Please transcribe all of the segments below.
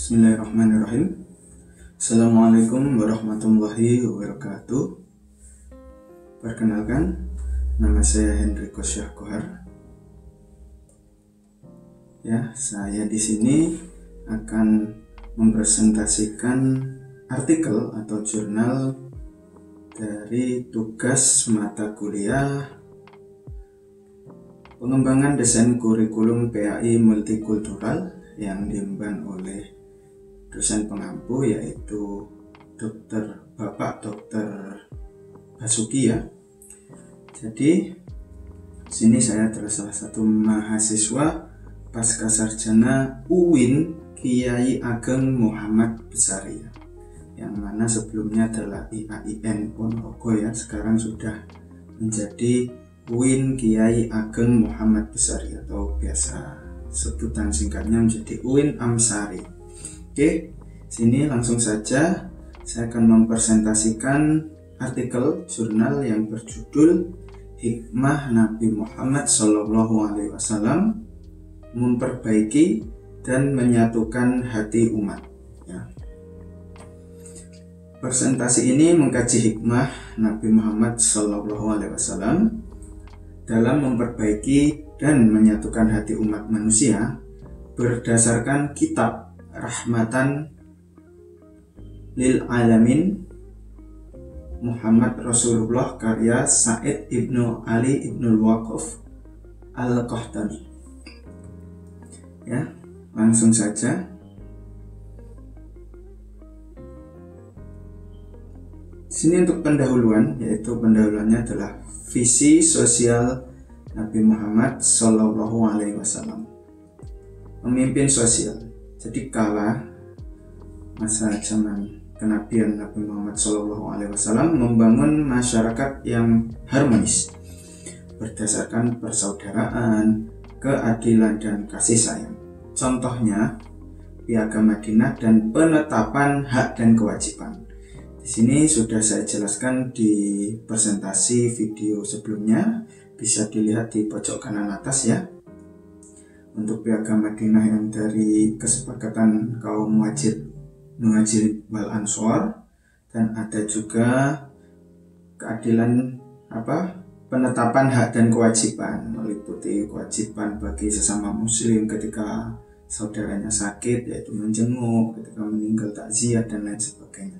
Bismillahirrahmanirrahim. Assalamualaikum warahmatullahi wabarakatuh. Perkenalkan, nama saya Hendriko Syahkohar. Saya di sini akan mempresentasikan artikel atau jurnal dari tugas mata kuliah pengembangan desain kurikulum PAI multikultural yang diemban oleh dosen pengampu, yaitu Bapak Dr. Basuki ya. Jadi sini saya adalah salah satu mahasiswa pasca sarjana UIN Kiai Ageng Muhammad Besariah, yang mana sebelumnya adalah IAIN Ponorogo ya, sekarang sudah menjadi UIN Kiai Ageng Muhammad Besariah atau biasa sebutan singkatnya menjadi UIN Amsari. Oke, sini langsung saja saya akan mempresentasikan artikel jurnal yang berjudul Hikmah Nabi Muhammad SAW memperbaiki dan menyatukan hati umat. Presentasi ini mengkaji hikmah Nabi Muhammad SAW dalam memperbaiki dan menyatukan hati umat manusia berdasarkan kitab Rahmatan lil Alamin Muhammad Rasulullah karya Said Ibnu Ali Ibnul Waqaf Al-Qahtani. Langsung saja. Sini untuk pendahuluan, yaitu pendahuluannya adalah visi sosial Nabi Muhammad SAW. Memimpin sosial. Jadi kala masa zaman kenabian Nabi Muhammad SAW membangun masyarakat yang harmonis berdasarkan persaudaraan, keadilan, dan kasih sayang. Contohnya Piagam Madinah dan penetapan hak dan kewajiban. Di sini sudah saya jelaskan di presentasi video sebelumnya, bisa dilihat di pojok kanan atas ya. Untuk Piagam Madinah yang dari kesepakatan kaum Muhajirin wal Ansor, dan ada juga keadilan penetapan hak dan kewajiban, meliputi kewajiban bagi sesama muslim ketika saudaranya sakit, yaitu menjenguk, ketika meninggal takziah dan lain sebagainya.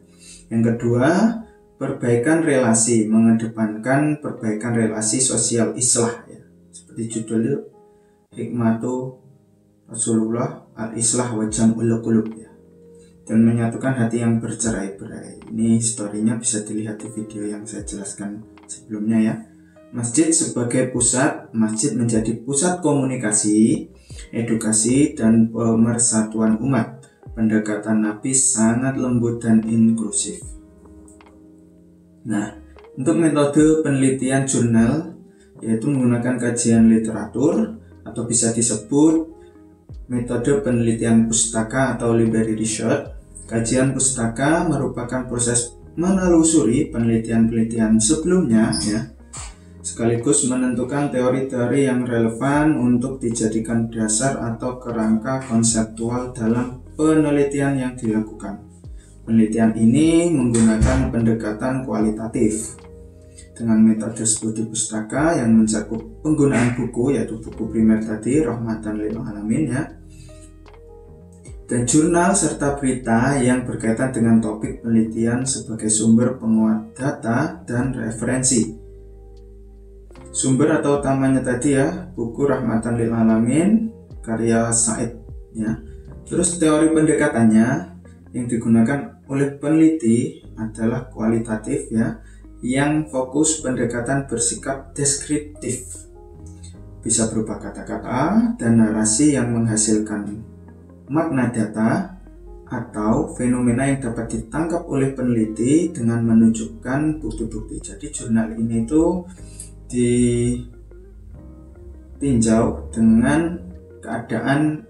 Yang kedua, perbaikan relasi, mengedepankan perbaikan relasi sosial islah ya. Seperti judulnya Hikmatu Rasulullah al-Islah wa Jam'ul Qulub ya. Dan menyatukan hati yang bercerai-berai. Ini storynya bisa dilihat di video yang saya jelaskan sebelumnya ya. Masjid sebagai pusat, masjid menjadi pusat komunikasi, edukasi, dan pemersatuan umat. Pendekatan Nabi sangat lembut dan inklusif. Nah, untuk metode penelitian jurnal, yaitu menggunakan kajian literatur, atau bisa disebut metode penelitian pustaka atau library research. Kajian pustaka merupakan proses menelusuri penelitian-penelitian sebelumnya ya, sekaligus menentukan teori-teori yang relevan untuk dijadikan dasar atau kerangka konseptual dalam penelitian yang dilakukan. Penelitian ini menggunakan pendekatan kualitatif dengan metode studi pustaka yang mencakup penggunaan buku, yaitu buku primer tadi Rahmatan lil Alamin ya, dan jurnal serta berita yang berkaitan dengan topik penelitian sebagai sumber penguat data dan referensi. Sumber atau utamanya tadi ya, buku Rahmatan lil Alamin karya Said ya. Terus teori pendekatannya yang digunakan oleh peneliti adalah kualitatif ya, yang fokus pendekatan bersikap deskriptif, bisa berupa kata-kata dan narasi yang menghasilkan makna data atau fenomena yang dapat ditangkap oleh peneliti dengan menunjukkan bukti-bukti. Jadi jurnal ini itu ditinjau dengan keadaan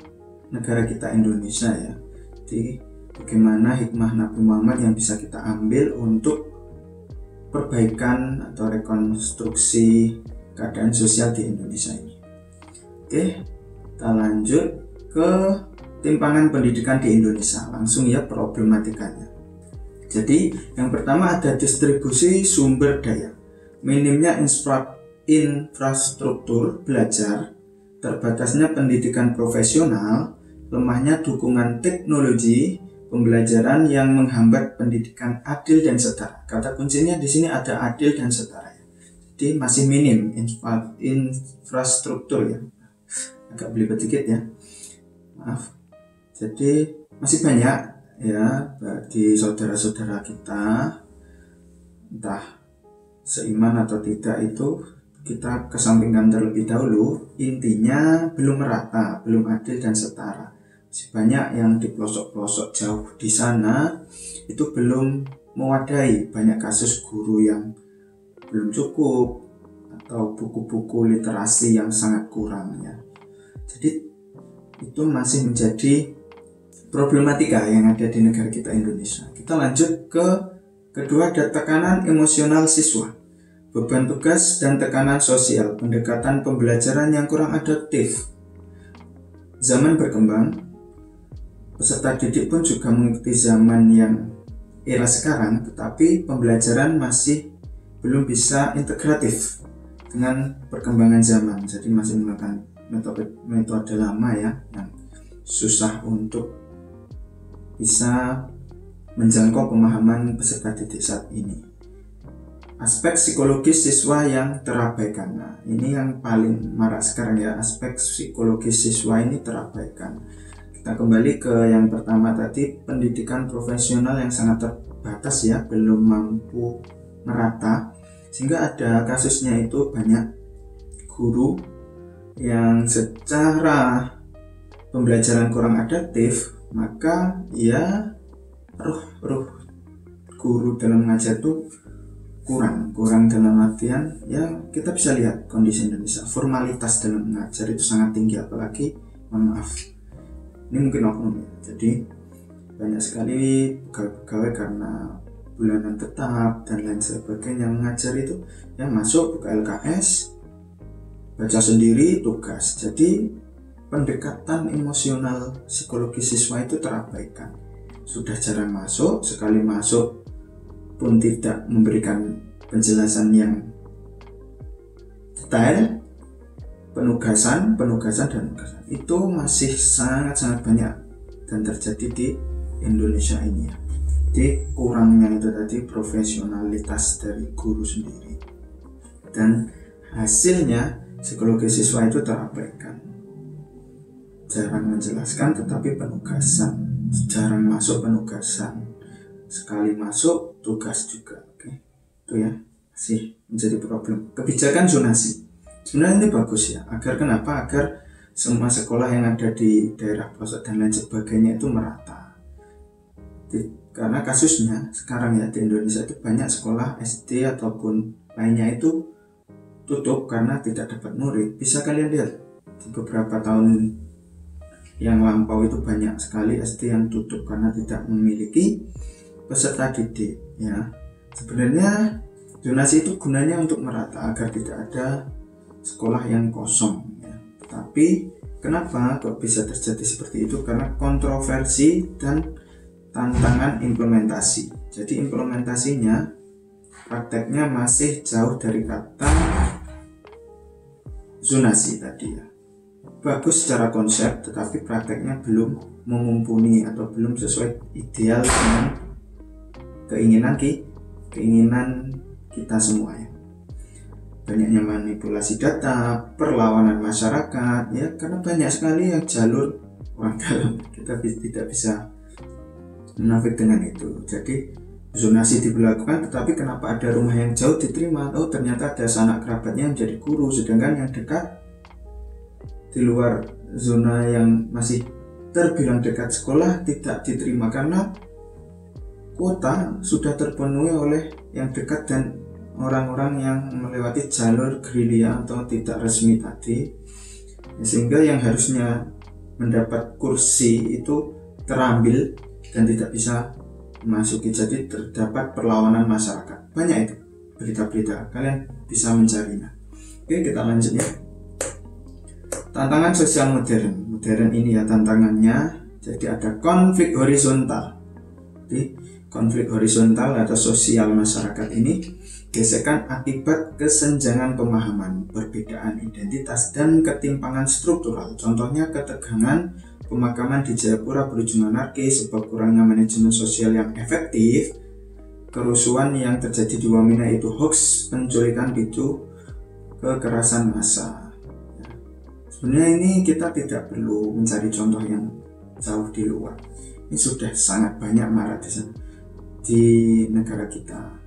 negara kita Indonesia ya. Jadi bagaimana hikmah Nabi Muhammad yang bisa kita ambil untuk perbaikan atau rekonstruksi keadaan sosial di Indonesia ini. Oke, kita lanjut ke ketimpangan pendidikan di Indonesia. Langsung ya problematikanya. Jadi yang pertama ada distribusi sumber daya, minimnya infrastruktur belajar, terbatasnya pendidikan profesional, lemahnya dukungan teknologi pembelajaran yang menghambat pendidikan adil dan setara. Kata kuncinya di sini ada adil dan setara. Jadi masih minim infrastruktur ya. Agak belibet dikit ya. Maaf. Jadi masih banyak ya bagi saudara-saudara kita, entah seiman atau tidak, itu kita kesampingkan terlebih dahulu. Intinya belum merata, belum adil dan setara. Masih banyak yang di pelosok-pelosok jauh di sana itu belum mewadai, banyak kasus guru yang belum cukup atau buku-buku literasi yang sangat kurang ya. Jadi itu masih menjadi problematika yang ada di negara kita Indonesia. Kita lanjut ke kedua, ada tekanan emosional siswa, beban tugas dan tekanan sosial, pendekatan pembelajaran yang kurang adaptif. Zaman berkembang, peserta didik pun juga mengikuti zaman yang era sekarang, tetapi pembelajaran masih belum bisa integratif dengan perkembangan zaman. Jadi masih menggunakan metode lama ya, yang susah untuk bisa menjangkau pemahaman peserta didik saat ini. Aspek psikologis siswa yang terabaikan. Nah, ini yang paling marak sekarang ya, aspek psikologis siswa ini terabaikan. Kita kembali ke yang pertama tadi, pendidikan profesional yang sangat terbatas ya, belum mampu merata, sehingga ada kasusnya itu banyak guru yang secara pembelajaran kurang adaptif, maka ya ruh guru dalam mengajar itu kurang dalam artian ya, kita bisa lihat kondisi Indonesia, formalitas dalam mengajar itu sangat tinggi, apalagi maaf ini mungkin oknum ya. Jadi banyak sekali pegawai karena bulanan tetap dan lain sebagainya mengajar itu ya, masuk buka LKS, baca sendiri tugas. Jadi pendekatan emosional psikologis siswa itu terabaikan, sudah jarang masuk, sekali masuk pun tidak memberikan penjelasan yang detail. Penugasan itu masih sangat banyak dan terjadi di Indonesia ini ya. Jadi kurangnya itu tadi profesionalitas dari guru sendiri, dan hasilnya psikologi siswa itu terabaikan, jarang menjelaskan tetapi penugasan, jarang masuk penugasan, sekali masuk tugas juga. Oke, itu ya masih menjadi problem. Kebijakan zonasi sebenarnya ini bagus ya, agar semua sekolah yang ada di daerah pelosok dan lain sebagainya itu merata. Karena kasusnya sekarang ya di Indonesia itu banyak sekolah SD ataupun lainnya itu tutup karena tidak dapat murid. Bisa kalian lihat di beberapa tahun yang lampau itu banyak sekali SD yang tutup karena tidak memiliki peserta didik ya. Sebenarnya zonasi itu gunanya untuk merata agar tidak ada sekolah yang kosong ya. Tapi kenapa kok bisa terjadi seperti itu? Karena kontroversi dan tantangan implementasi. Jadi implementasinya, prakteknya masih jauh dari kata zonasi tadi ya. Bagus secara konsep, tetapi prakteknya belum memumpuni atau belum sesuai ideal dengan keinginan kita semua ya. Banyaknya manipulasi data, perlawanan masyarakat ya, karena banyak sekali yang jalur orang dalam. Kita tidak bisa munafik dengan itu. Jadi zonasi diberlakukan, tetapi kenapa ada rumah yang jauh diterima? Oh, ternyata ada sanak kerabatnya yang menjadi guru, sedangkan yang dekat di luar zona yang masih terbilang dekat sekolah tidak diterima karena kuota sudah terpenuhi oleh yang dekat dan orang-orang yang melewati jalur gerilya atau tidak resmi tadi, sehingga yang harusnya mendapat kursi itu terambil dan tidak bisa memasuki. Jadi terdapat perlawanan masyarakat. Banyak itu berita-berita, kalian bisa mencarinya. Oke, kita lanjut ya. Tantangan sosial modern ini ya tantangannya Jadi ada konflik horizontal. Jadi konflik horizontal atau sosial masyarakat ini gesekan akibat kesenjangan pemahaman, perbedaan identitas, dan ketimpangan struktural. Contohnya ketegangan pemakaman di Jayapura berujung anarkis sebab kurangnya manajemen sosial yang efektif, kerusuhan yang terjadi di Wamena itu hoax, penculikan picu kekerasan massa. Sebenarnya ini kita tidak perlu mencari contoh yang jauh di luar. Ini sudah sangat banyak marak di negara kita.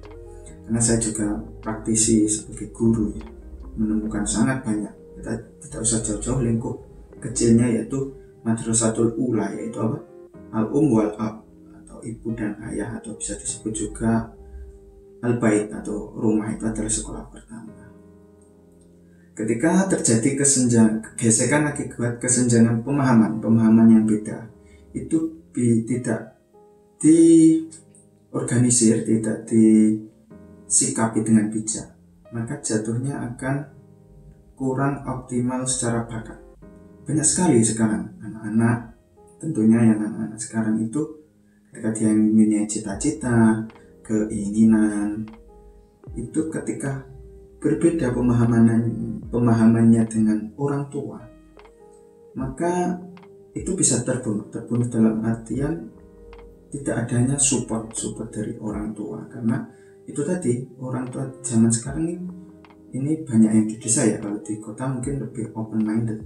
Karena saya juga praktisi sebagai guru ya, menemukan sangat banyak. Kita tidak usah jauh-jauh, lingkup kecilnya yaitu Madrasatul Ula, yaitu apa? Al-Um wal Ab, atau ibu dan ayah, atau bisa disebut juga Al-Bait atau rumah itu adalah sekolah pertama. Ketika terjadi gesekan akibat kesenjangan pemahaman yang beda, itu tidak diorganisir, tidak disikapi dengan bijak, maka jatuhnya akan kurang optimal secara bakat. Banyak sekali sekarang anak-anak, tentunya yang anak-anak sekarang itu ketika dia mempunyai cita-cita, keinginan, itu ketika berbeda pemahamannya dengan orang tua, maka itu bisa terbunuh dalam artian tidak adanya support dari orang tua. Karena itu tadi, orang tua zaman sekarang ini banyak yang di desa ya, kalau di kota mungkin lebih open minded.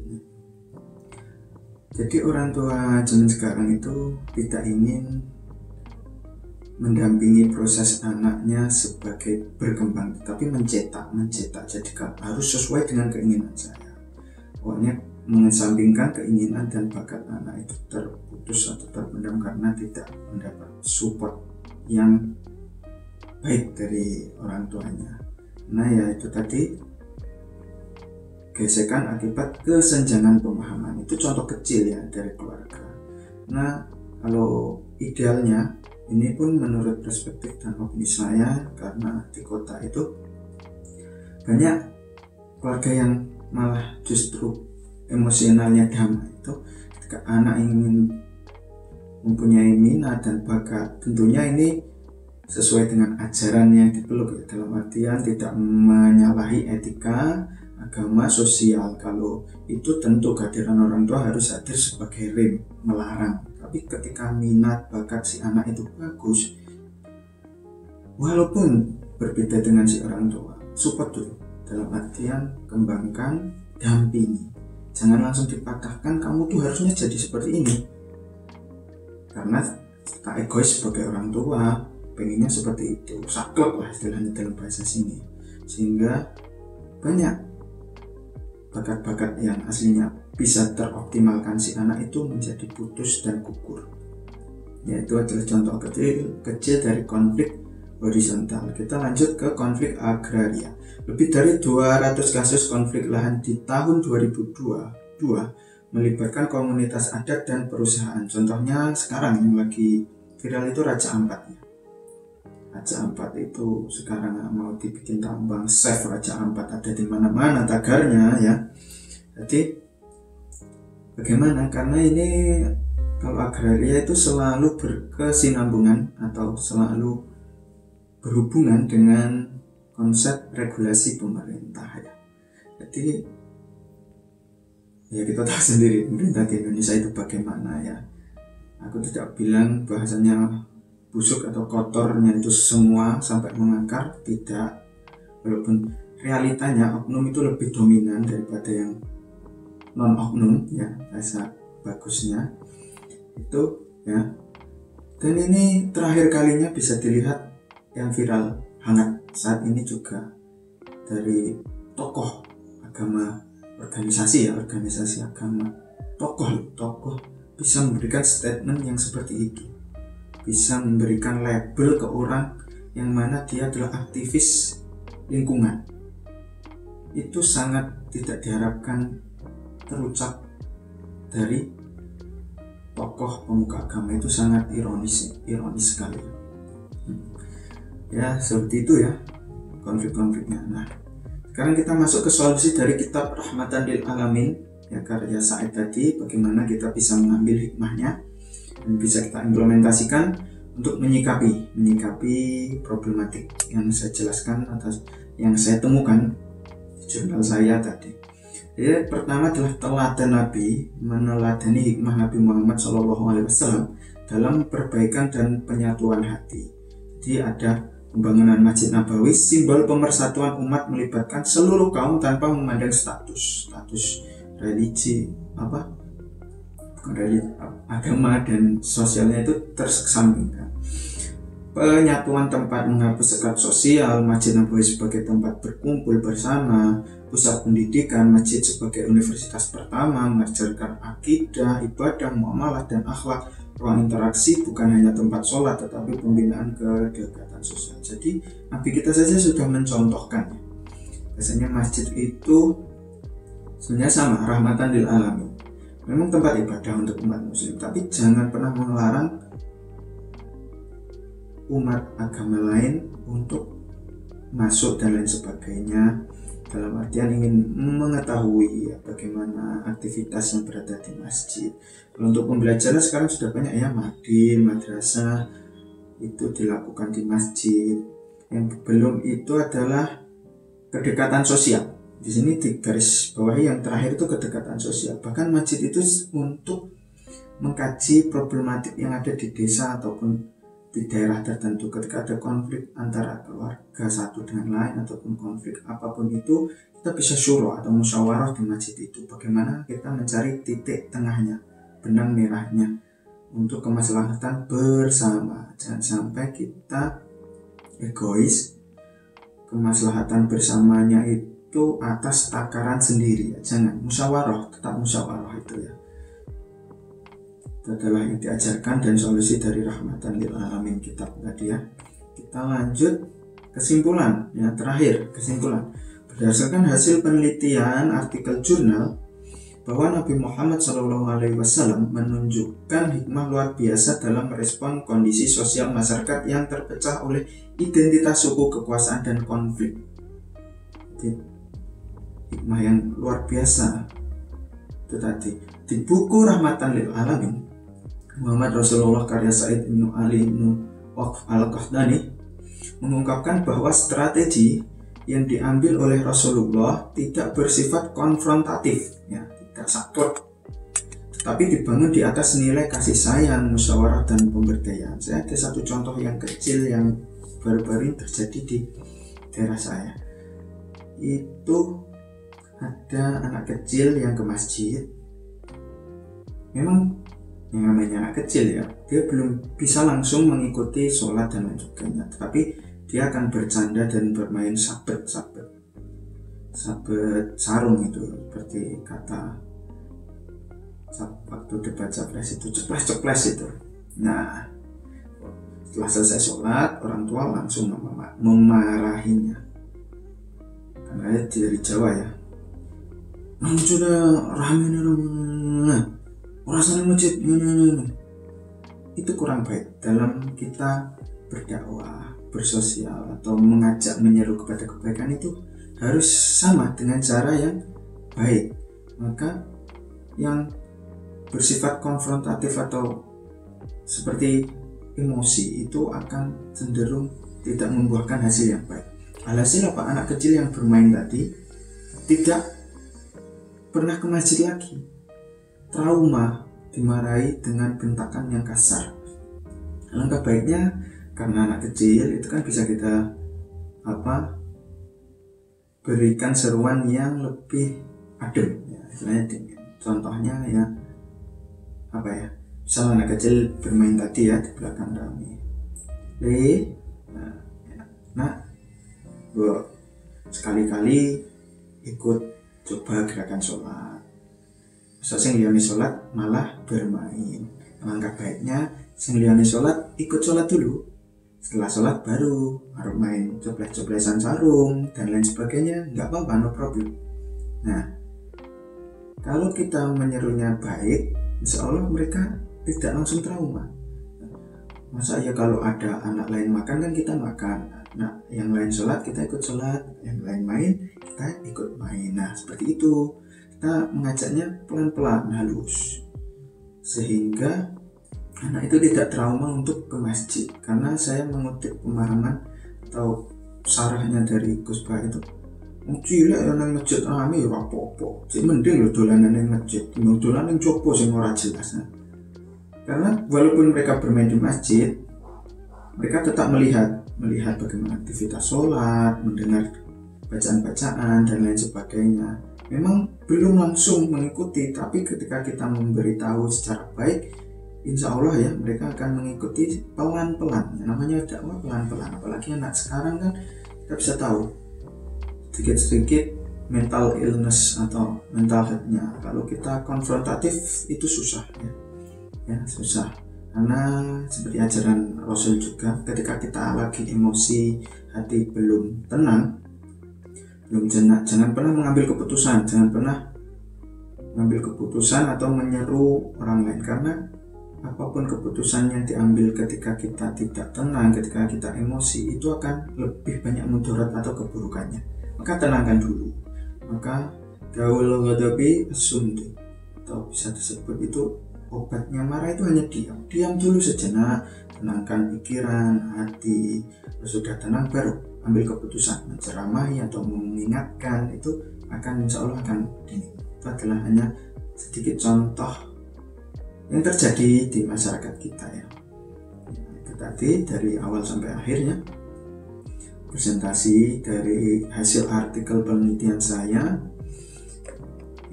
Jadi orang tua zaman sekarang itu tidak ingin mendampingi proses anaknya sebagai berkembang, tapi mencetak. Jadi harus sesuai dengan keinginan saya. Pokoknya mengesampingkan keinginan dan bakat anak itu terputus atau terpendam karena tidak mendapat support yang baik dari orang tuanya. Nah ya itu tadi, gesekan akibat kesenjangan pemahaman. Itu contoh kecil ya dari keluarga. Nah kalau idealnya, ini pun menurut perspektif dan opini saya, karena di kota itu banyak keluarga yang malah justru emosionalnya damai. Itu ketika anak ingin mempunyai minat dan bakat, tentunya ini sesuai dengan ajaran yang dipeluk ya, dalam artian tidak menyalahi etika, agama, sosial. Kalau itu tentu kehadiran orang tua harus hadir sebagai rem, melarang. Tapi ketika minat bakat si anak itu bagus, walaupun berbeda dengan si orang tua, support dulu, dalam artian kembangkan, dampingi. Jangan langsung dipatahkan, kamu tuh harusnya jadi seperti ini, karena tak egois sebagai orang tua, pengennya seperti itu, saklek lah istilahnya dalam bahasa sini. Sehingga banyak bakat-bakat yang aslinya bisa teroptimalkan si anak itu menjadi putus dan gugur. Yaitu adalah contoh kecil dari konflik horizontal. Kita lanjut ke konflik agraria. Lebih dari 200 kasus konflik lahan di tahun 2022 melibatkan komunitas adat dan perusahaan. Contohnya sekarang yang lagi viral itu Raja Ampat ya. Raja Ampat itu sekarang mau dibikin tambang safe. Raja Ampat ada di mana-mana tagarnya ya. Jadi bagaimana? Karena ini kalau agraria itu selalu berkesinambungan atau selalu berhubungan dengan konsep regulasi pemerintah ya. Jadi ya kita tahu sendiri pemerintah di Indonesia itu bagaimana ya. Aku tidak bilang bahasanya busuk atau kotornya itu semua sampai mengakar, tidak. Walaupun realitanya oknum itu lebih dominan daripada yang non oknum ya, bahasa bagusnya itu ya. Dan ini terakhir kalinya bisa dilihat yang viral hangat saat ini juga dari tokoh agama, organisasi agama, tokoh bisa memberikan statement yang seperti itu, bisa memberikan label ke orang yang mana dia adalah aktivis lingkungan. Itu sangat tidak diharapkan terucap dari tokoh pemuka agama, itu sangat ironis sekali ya. Seperti itu ya konflik-konfliknya. Nah sekarang kita masuk ke solusi dari kitab Rahmatan lil Alamin ya, karya Said tadi. Bagaimana kita bisa mengambil hikmahnya. dan bisa kita implementasikan untuk menyikapi problematik yang saya jelaskan atau yang saya temukan di jurnal saya tadi. Jadi pertama adalah teladan Nabi, meneladani hikmah Nabi Muhammad SAW dalam perbaikan dan penyatuan hati. Jadi ada pembangunan Masjid Nabawi, simbol pemersatuan umat melibatkan seluruh kaum tanpa memandang status religi, agama dan sosialnya itu terkesampingkan. Penyatuan tempat menghapus sekat sosial, Masjid Nabawi sebagai tempat berkumpul bersama, pusat pendidikan, masjid sebagai universitas pertama, mengajarkan akidah, ibadah, muamalah, dan akhlak. Ruang interaksi bukan hanya tempat sholat, tetapi pembinaan kedekatan sosial. Jadi Nabi kita saja sudah mencontohkan. Biasanya masjid itu sebenarnya sama, rahmatan lil alamin. Memang tempat ibadah untuk umat muslim, tapi jangan pernah melarang umat agama lain untuk masuk dan lain sebagainya, dalam artian ingin mengetahui bagaimana aktivitas yang berada di masjid. Kalau untuk pembelajaran sekarang sudah banyak ya, madin, madrasah itu dilakukan di masjid. Yang belum itu adalah kedekatan sosial. Di sini di garis bawahi yang terakhir itu kedekatan sosial. Bahkan masjid itu untuk mengkaji problematik yang ada di desa ataupun di daerah tertentu. Ketika ada konflik antara keluarga satu dengan lain ataupun konflik apapun itu, kita bisa syuro atau musyawarah di masjid itu. Bagaimana kita mencari titik tengahnya, benang merahnya untuk kemaslahatan bersama. Jangan sampai kita egois, kemaslahatan bersamanya itu atas takaran sendiri. Jangan, musyawarah, tetap musyawarah itu ya. Itu adalah yang diajarkan dan solusi dari rahmatan lil alamin kitab tadi ya. Kita lanjut kesimpulan ya, terakhir kesimpulan. Berdasarkan hasil penelitian artikel jurnal bahwa Nabi Muhammad SAW menunjukkan hikmah luar biasa dalam merespon kondisi sosial masyarakat yang terpecah oleh identitas suku, kekuasaan, dan konflik. Jadi, hikmah yang luar biasa itu tadi di buku Rahmatan lil Alamin Muhammad Rasulullah karya Said bin Ali bin Waqf al-Qahdani mengungkapkan bahwa strategi yang diambil oleh Rasulullah tidak bersifat konfrontatif ya, tidak saklek, tetapi dibangun di atas nilai kasih sayang, musyawarah, dan pemberdayaan. Saya ada satu contoh yang kecil yang baru-baru ini terjadi di daerah saya. Itu ada anak kecil yang ke masjid. Memang yang namanya anak kecil ya, dia belum bisa langsung mengikuti sholat dan lain sebagainya, tetapi dia akan bercanda dan bermain sabet sarung itu, seperti kata waktu debat capres itu, ceples itu. Nah, setelah selesai sholat, orang tua langsung memarahinya karena dia dari Jawa ya. Sudah rahmi rasanya masjid ini. Itu kurang baik dalam kita berdakwah, bersosial, atau mengajak menyeru kepada kebaikan. Itu harus sama dengan cara yang baik. Maka yang bersifat konfrontatif atau seperti emosi itu akan cenderung tidak membuahkan hasil yang baik. Alhasil apa? Anak kecil yang bermain tadi tidak pernah ke masjid lagi. Trauma, dimarahi dengan bentakan yang kasar. Alangkah baiknya, karena anak kecil itu kan bisa kita berikan seruan yang lebih adem ya, contohnya ya misalnya anak kecil bermain tadi ya di belakang kami, Bu, sekali-kali ikut coba gerakan sholat. Sing liyane sholat malah bermain. Alangkah baiknya sing liyane sholat ikut sholat dulu. Setelah sholat baru main coples-coplesan sarung dan lain sebagainya, nggak apa-apa, no problem. Nah, kalau kita menyerunya baik, insya Allah mereka tidak langsung trauma. Masa ya kalau ada anak lain makan kan kita makan. Nah, yang lain sholat kita ikut sholat, yang lain main kita ikut main. Nah, seperti itu. Kita mengajaknya pelan-pelan, halus, sehingga anak itu tidak trauma untuk ke masjid. Karena saya mengutip pemahaman atau sarahnya dari Gus Bah itu, cilik ya nang masjid rame ya apa-apa. Sing mending lho dolanan nang masjid, dolanan copo sing ora jelas. Karena walaupun mereka bermain di masjid, mereka tetap melihat bagaimana aktivitas sholat, mendengar bacaan-bacaan dan lain sebagainya. Memang belum langsung mengikuti, tapi ketika kita memberitahu secara baik, insya Allah ya mereka akan mengikuti pelan-pelan. Namanya dakwah pelan-pelan. Apalagi anak sekarang kan kita bisa tahu sedikit-sedikit mental illness atau mental health-nya. Kalau kita konfrontatif itu susah ya susah. Karena seperti ajaran Rasul juga, ketika kita lagi emosi, hati belum tenang, jangan pernah mengambil keputusan, atau menyeru orang lain. Karena apapun keputusan yang diambil ketika kita tidak tenang, ketika kita emosi, itu akan lebih banyak mudarat atau keburukannya. Maka tenangkan dulu. Maka daul ghadabi as-sumdu, atau bisa disebut itu obatnya marah itu hanya diam dulu sejenak, tenangkan pikiran, hati. Sudah tenang baru ambil keputusan, menceramahi atau mengingatkan, itu akan insya Allah akan itu adalah hanya sedikit contoh yang terjadi di masyarakat kita ya. Itu tadi dari awal sampai akhirnya presentasi dari hasil artikel penelitian saya.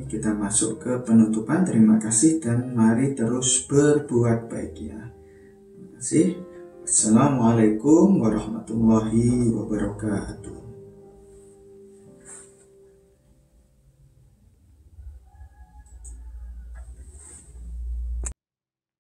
Kita masuk ke penutupan. Terima kasih dan mari terus berbuat baik ya. Terima kasih. Assalamualaikum warahmatullahi wabarakatuh.